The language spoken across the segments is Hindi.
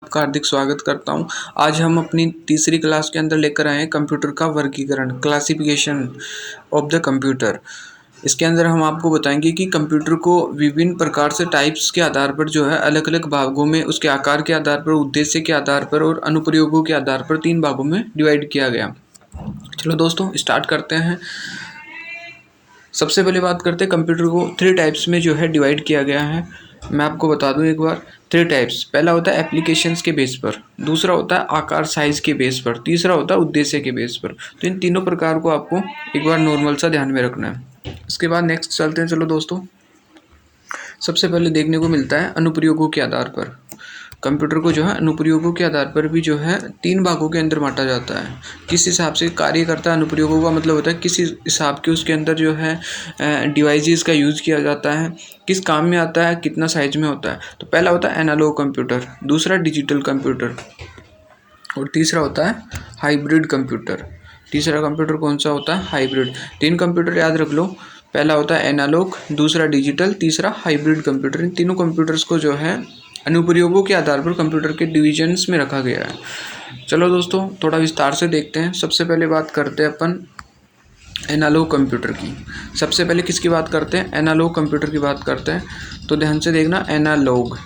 आपका हार्दिक स्वागत करता हूं। आज हम अपनी तीसरी क्लास के अंदर लेकर आए हैं कंप्यूटर का वर्गीकरण, क्लासिफिकेशन ऑफ द कंप्यूटर। इसके अंदर हम आपको बताएंगे कि कंप्यूटर को विभिन्न प्रकार से टाइप्स के आधार पर जो है अलग अलग भागों में, उसके आकार के आधार पर, उद्देश्य के आधार पर और अनुप्रयोगों के आधार पर 3 भागों में डिवाइड किया गया। चलो दोस्तों स्टार्ट करते हैं। सबसे पहले बात करते हैं, कंप्यूटर को 3 टाइप्स में जो है डिवाइड किया गया है। मैं आपको बता दूं एक बार 3 टाइप्स। पहला होता है एप्लीकेशंस के बेस पर, दूसरा होता है आकार साइज के बेस पर, तीसरा होता है उद्देश्य के बेस पर। तो इन तीनों प्रकार को आपको एक बार नॉर्मल सा ध्यान में रखना है। इसके बाद नेक्स्ट चलते हैं। चलो दोस्तों, सबसे पहले देखने को मिलता है अनुप्रयोगों के आधार पर। कंप्यूटर को जो है अनुप्रयोगों के आधार पर भी जो है 3 भागों के अंदर बांटा जाता है। किस हिसाब से कार्य करता है अनुप्रयोगों का मतलब होता है किस हिसाब के उसके अंदर जो है डिवाइसेस का यूज़ किया जाता है, किस काम में आता है, कितना साइज में होता है। तो पहला होता है एनालॉग कंप्यूटर, दूसरा डिजिटल कंप्यूटर और तीसरा होता है हाइब्रिड कंप्यूटर। तीसरा कंप्यूटर कौन सा होता है? हाइब्रिड। 3 कंप्यूटर याद रख लो, पहला होता है एनालॉग, दूसरा डिजिटल, तीसरा हाइब्रिड कंप्यूटर। इन तीनों कंप्यूटर्स को जो है अनुप्रयोगों के आधार पर कंप्यूटर के डिविजन्स में रखा गया है। चलो दोस्तों थोड़ा विस्तार से देखते हैं। सबसे पहले बात करते हैं अपन एनालॉग कंप्यूटर की। सबसे पहले किसकी बात करते हैं? एनालॉग कंप्यूटर की बात करते हैं। तो ध्यान से देखना, एनालॉग।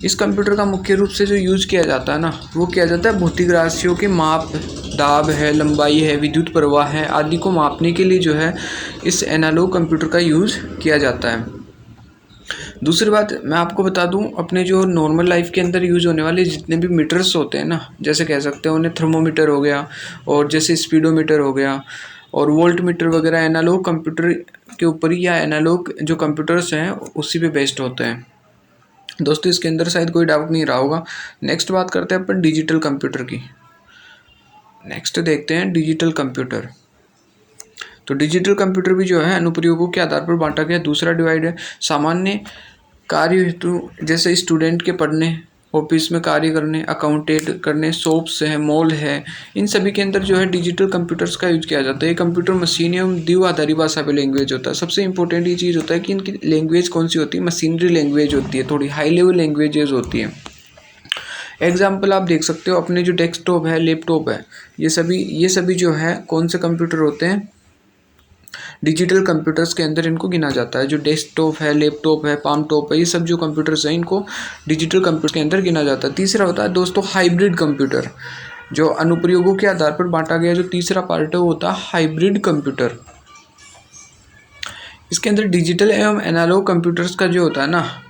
इस कंप्यूटर का मुख्य रूप से जो यूज़ किया जाता है ना, वो किया जाता है भौतिक राशियों के माप, दाब है, लंबाई है, विद्युत प्रवाह है आदि को मापने के लिए जो है इस एनालॉग कंप्यूटर का यूज़ किया जाता है। दूसरी बात मैं आपको बता दूं, अपने जो नॉर्मल लाइफ के अंदर यूज़ होने वाले जितने भी मीटर्स होते हैं ना, जैसे कह सकते हैं उन्हें थर्मोमीटर हो गया और जैसे स्पीडोमीटर हो गया और वोल्ट मीटर वगैरह, एनालॉग कंप्यूटर के ऊपर ही या एनालॉग जो कंप्यूटर्स हैं उसी पे बेस्ड होते हैं। दोस्तों इसके अंदर शायद कोई डाउट नहीं रहा होगा। नेक्स्ट बात करते हैं अपन डिजिटल कंप्यूटर की। नेक्स्ट देखते हैं डिजिटल कंप्यूटर। तो डिजिटल कंप्यूटर भी जो है अनुप्रयोगों के आधार पर बांटा गया। दूसरा डिवाइड है सामान्य कार्य हेतु, जैसे स्टूडेंट के पढ़ने, ऑफिस में कार्य करने, अकाउंटेंट करने, शॉप्स है, मॉल है, इन सभी के अंदर जो है डिजिटल कंप्यूटर्स का यूज किया जाता है। ये कंप्यूटर मशीन एवं द्विआधारी भाषा पे लैंग्वेज होता है। सबसे इंपॉर्टेंट ये चीज़ होता है कि इनकी लैंग्वेज कौन सी होती है? मशीनरी लैंग्वेज होती है, थोड़ी हाई लेवल लैंग्वेजेस होती है। एग्जाम्पल आप देख सकते हो, अपने जो डेस्कटॉप है, लैपटॉप है, ये सभी जो है कौन से कंप्यूटर होते हैं? डिजिटल कंप्यूटर्स के अंदर इनको गिना जाता है। जो डेस्कटॉप है, लैपटॉप है, पाम टॉप है, ये सब जो कंप्यूटर्स हैं इनको डिजिटल कंप्यूटर के अंदर गिना जाता है। तीसरा होता है दोस्तों हाइब्रिड कंप्यूटर। जो अनुप्रयोगों के आधार पर बांटा गया जो तीसरा पार्ट है वो होता है हाइब्रिड कंप्यूटर। इसके अंदर डिजिटल एवं एनालॉग कंप्यूटर्स का जो होता है ना,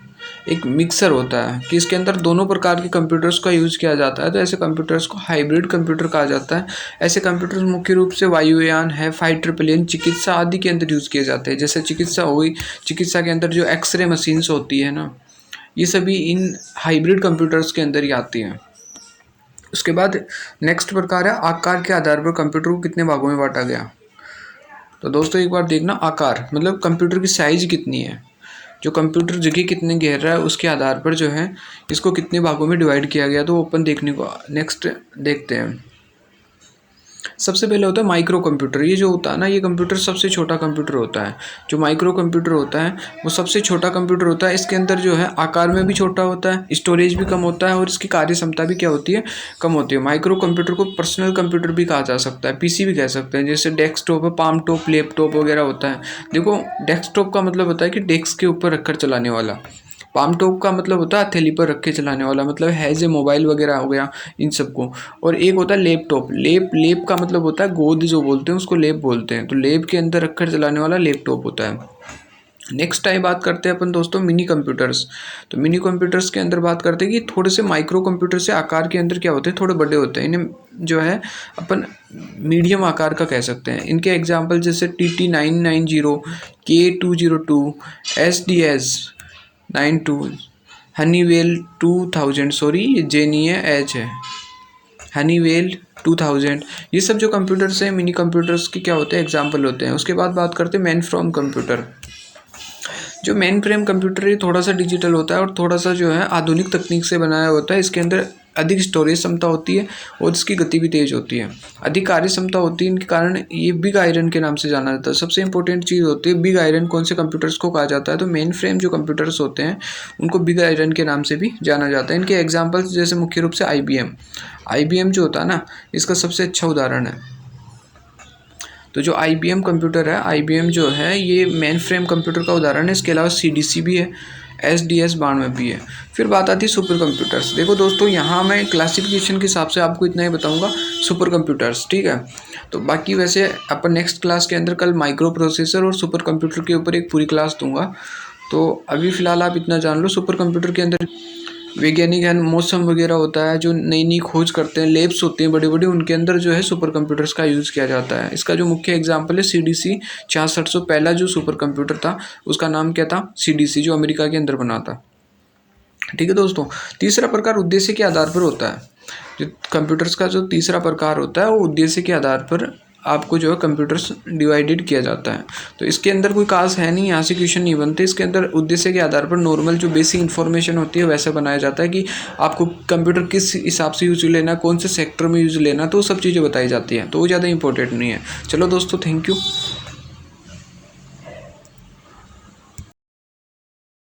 एक मिक्सर होता है कि इसके अंदर दोनों प्रकार के कंप्यूटर्स का यूज़ किया जाता है। तो ऐसे कंप्यूटर्स को हाइब्रिड कंप्यूटर कहा जाता है। ऐसे कंप्यूटर्स मुख्य रूप से वायुयान है, फाइटर प्लेन, चिकित्सा आदि के अंदर यूज़ किए जाते हैं। जैसे चिकित्सा हो गई, चिकित्सा के अंदर जो एक्सरे मशीन्स होती है ना, ये सभी इन हाइब्रिड कंप्यूटर्स के अंदर ही आती हैं। उसके बाद नेक्स्ट प्रकार है आकार के आधार पर कंप्यूटर को कितने भागों में बांटा गया। तो दोस्तों एक बार देखना, आकार मतलब कंप्यूटर की साइज कितनी है, जो कंप्यूटर जगह कितने घेर रहा है उसके आधार पर जो है इसको कितने भागों में डिवाइड किया गया। तो ओपन देखने को नेक्स्ट देखते हैं। सबसे पहले होता है माइक्रो कंप्यूटर। ये जो होता है ना, ये कंप्यूटर सबसे छोटा कंप्यूटर होता है। जो माइक्रो कंप्यूटर होता है वो सबसे छोटा कंप्यूटर होता है। इसके अंदर जो है आकार में भी छोटा होता है, स्टोरेज भी कम होता है और इसकी कार्य क्षमता भी क्या होती है? कम होती है। माइक्रो कंप्यूटर को पर्सनल कंप्यूटर भी कहा जा सकता है, पीसी भी कह सकते हैं। जैसे डेस्कटॉप है, पाम टॉप, लैपटॉप वगैरह होता है। देखो डेस्कटॉप का मतलब होता है कि डेस्क के ऊपर रखकर चलाने वाला। पाम टॉप का मतलब होता है हथेली पर रख के चलाने वाला, मतलब है जो मोबाइल वगैरह हो गया इन सबको। और एक होता है लैपटॉप। लेप का मतलब होता है गोद, जो बोलते हैं उसको लेप बोलते हैं। तो लेप के अंदर रखकर चलाने वाला लैपटॉप होता है। नेक्स्ट टाइम बात करते हैं अपन दोस्तों मिनी कंप्यूटर्स। तो मिनी कंप्यूटर्स के अंदर बात करते हैं कि थोड़े से माइक्रो कंप्यूटर से आकार के अंदर क्या होते हैं? थोड़े बड़े होते हैं। इन्हें जो है अपन मीडियम आकार का कह सकते हैं। इनके एग्जाम्पल जैसे TT990, K202, SDS92, Honeywell 2000, sorry ये जे नहीं है, एच है, हनीवेल 2000। ये सब जो कंप्यूटर्स हैं मिनी कंप्यूटर्स के क्या होते हैं? एग्जाम्पल होते हैं। उसके बाद बात करते हैं मेन फ्रेम कंप्यूटर। जो मेन फ्रेम कंप्यूटर है थोड़ा सा डिजिटल होता है और थोड़ा सा जो है आधुनिक तकनीक से बनाया होता है। इसके अंदर अधिक स्टोरेज क्षमता होती है और इसकी गति भी तेज होती है। अधिक कार्य क्षमता होती है, इनके कारण ये बिग आयरन के नाम से जाना जाता है। सबसे इंपॉर्टेंट चीज़ होती है बिग आयरन। कौन से कंप्यूटर्स को कहा जाता है? तो मेन फ्रेम जो कंप्यूटर्स होते हैं उनको बिग आयरन के नाम से भी जाना जाता है। इनके एग्जाम्पल्स जैसे मुख्य रूप से IBM जो होता है ना, इसका सबसे अच्छा उदाहरण है। तो जो IBM कंप्यूटर है, IBM जो है ये मेन फ्रेम कंप्यूटर का उदाहरण है। इसके अलावा CDC भी है, SDS92 भी है। फिर बात आती है सुपर कंप्यूटर्स। देखो दोस्तों, यहाँ मैं क्लासिफिकेशन के हिसाब से आपको इतना ही बताऊंगा सुपर कंप्यूटर्स, ठीक है। तो बाकी वैसे अपन नेक्स्ट क्लास के अंदर कल माइक्रो प्रोसेसर और सुपर कंप्यूटर के ऊपर एक पूरी क्लास दूंगा। तो अभी फ़िलहाल आप इतना जान लो, सुपर कंप्यूटर के अंदर वैज्ञानिक है, मौसम वगैरह होता है, जो नई नई खोज करते हैं, लैब्स होते हैं बड़े बड़े, उनके अंदर जो है सुपर कंप्यूटर्स का यूज़ किया जाता है। इसका जो मुख्य एग्जांपल है CDC 6600। पहला जो सुपर कंप्यूटर था उसका नाम क्या था? CDC, जो अमेरिका के अंदर बना था। ठीक है दोस्तों। तीसरा प्रकार उद्देश्य के आधार पर होता है। जो कंप्यूटर्स का जो तीसरा प्रकार होता है वो उद्देश्य के आधार पर आपको जो है कंप्यूटर्स डिवाइडेड किया जाता है। तो इसके अंदर कोई खास है नहीं, यहाँ से क्वेश्चन नहीं बनते। इसके अंदर उद्देश्य के आधार पर नॉर्मल जो बेसिक इन्फॉर्मेशन होती है वैसे बनाया जाता है कि आपको कंप्यूटर किस हिसाब से यूज लेना, कौन से सेक्टर में यूज लेना, तो सब चीज़ें बताई जाती हैं। तो वो ज़्यादा इंपॉर्टेंट नहीं है। चलो दोस्तों, थैंक यू।